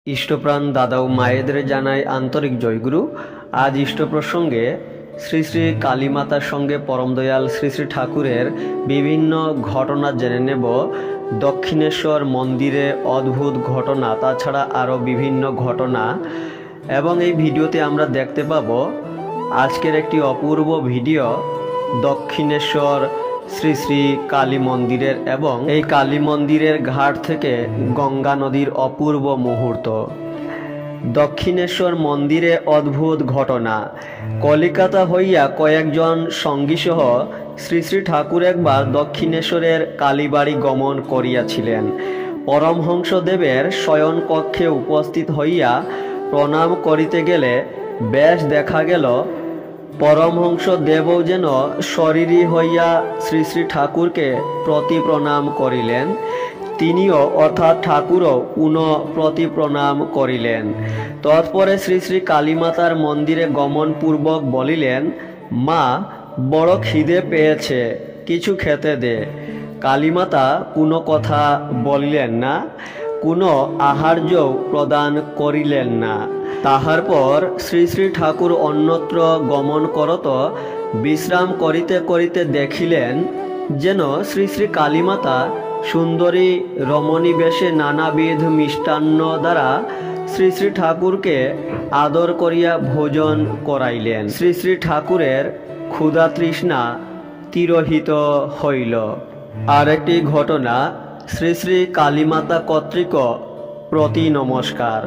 ইষ্টপ্রাণ দাদা ও মায়েদের জানাই আন্তরিক জয়গুরু। আজ ইষ্ট প্রসঙ্গে শ্রী শ্রী কালীমাতার সঙ্গে পরম দয়াল শ্রী শ্রী ঠাকুরের বিভিন্ন ঘটনা জেনে নেব। দক্ষিণেশ্বর মন্দিরে অদ্ভুত ঘটনা, তাছাড়া আরও বিভিন্ন ঘটনা, এবং এই ভিডিওতে আমরা দেখতে পাব আজকের একটি অপূর্ব ভিডিও দক্ষিণেশ্বর শ্রী শ্রী কালী মন্দিরের, এবং এই কালী মন্দিরের ঘাট থেকে গঙ্গা নদীর অপূর্ব মুহূর্ত। দক্ষিণেশ্বর মন্দিরে অদ্ভুত ঘটনা। কলিকাতা হইয়া কয়েকজন সঙ্গীসহ শ্রী শ্রী ঠাকুর একবার দক্ষিণেশ্বরের কালীবাড়ি গমন করিয়াছিলেন। পরমহংসদেবের শয়ন কক্ষে উপস্থিত হইয়া প্রণাম করিতে গেলে বেশ দেখা গেল পরমহংস দেবও যেন শরীরী হইয়া শ্রী শ্রী ঠাকুরকে প্রতি প্রণাম করিলেন। তিনিও অর্থাৎ ঠাকুরও পুনঃ প্রতি প্রণাম করিলেন। তৎপরে শ্রী শ্রী কালীমাতার মন্দিরে গমনপূর্বক বলিলেন, মা, বড় খিদে পেয়েছে, কিছু খেতে দে। কালীমাতা কোনো কথা বলিলেন না, কোনো আহার্যও প্রদান করিলেন না। তাহার পর শ্রী শ্রী ঠাকুর অন্যত্র গমন করত বিশ্রাম করিতে করিতে দেখিলেন যেন শ্রী শ্রী কালীমাতা সুন্দরী রমণী বেশে নানাবিধ মিষ্টান্ন দ্বারা শ্রী শ্রী ঠাকুরকে আদর করিয়া ভোজন করাইলেন। শ্রী শ্রী ঠাকুরের ক্ষুধা তৃষ্ণা তিরোহিত হইল। আর একটি ঘটনা, শ্রী শ্রী কালীমাতা কর্তৃক প্রতি নমস্কার।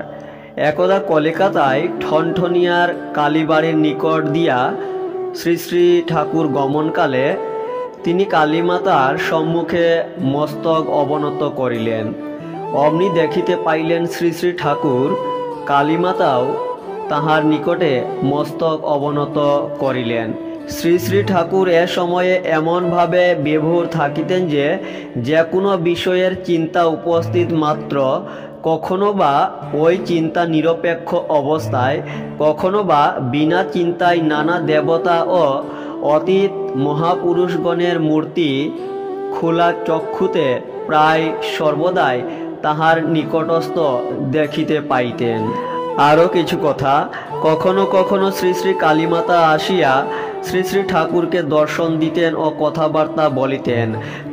একদা কলিকাতায় ঠনঠনিয়ার কালীবাড়ির নিকট দিয়া শ্রী শ্রী ঠাকুর গমনকালে তিনি কালীমাতার সম্মুখে মস্তক অবনত করিলেন। অমনি দেখিতে পাইলেন শ্রী শ্রী ঠাকুর কালীমাতাও তাহার নিকটে মস্তক অবনত করিলেন। শ্রী শ্রী ঠাকুর এ সময়ে এমনভাবে বিভোর থাকিতেন যে কোনো বিষয়ের চিন্তা উপস্থিত মাত্র কখনো বা ওই চিন্তা নিরপেক্ষ অবস্থায়, কখনো বা বিনা চিন্তায় নানা দেবতা ও অতীত মহাপুরুষগণের মূর্তি খোলা চক্ষুতে প্রায় সর্বদাই তাহার নিকটস্থ দেখিতে পাইতেন। আরও কিছু কথা, কখনো কখনো শ্রী শ্রী কালীমাতা আসিয়া শ্রী শ্রী ঠাকুরকে দর্শন দিতেন ও কথাবার্তা বলিতেন।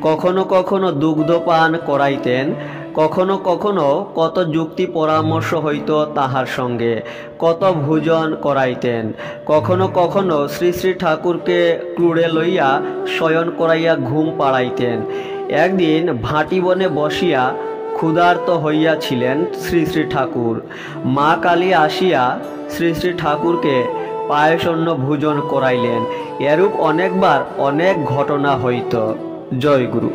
কখনো কখনো দুগ্ধপান করাইতেন। কখনো কখনো কত যুক্তি পরামর্শ হইত তাহার সঙ্গে, কত ভোজন করাইতেন। কখনো কখনো শ্রী শ্রী ঠাকুরকে ক্রুড়ে লইয়া শয়ন করাইয়া ঘুম পাড়াইতেন। একদিন ভাটি বনে বসিয়া ক্ষুধার্ত হইয়াছিলেন শ্রী শ্রী ঠাকুর। মা কালী আসিয়া শ্রী শ্রী ঠাকুরকে পায়সন্ন ভোজন করাইলেন। এরূপ অনেকবার অনেক ঘটনা হইত। জয় গুরু।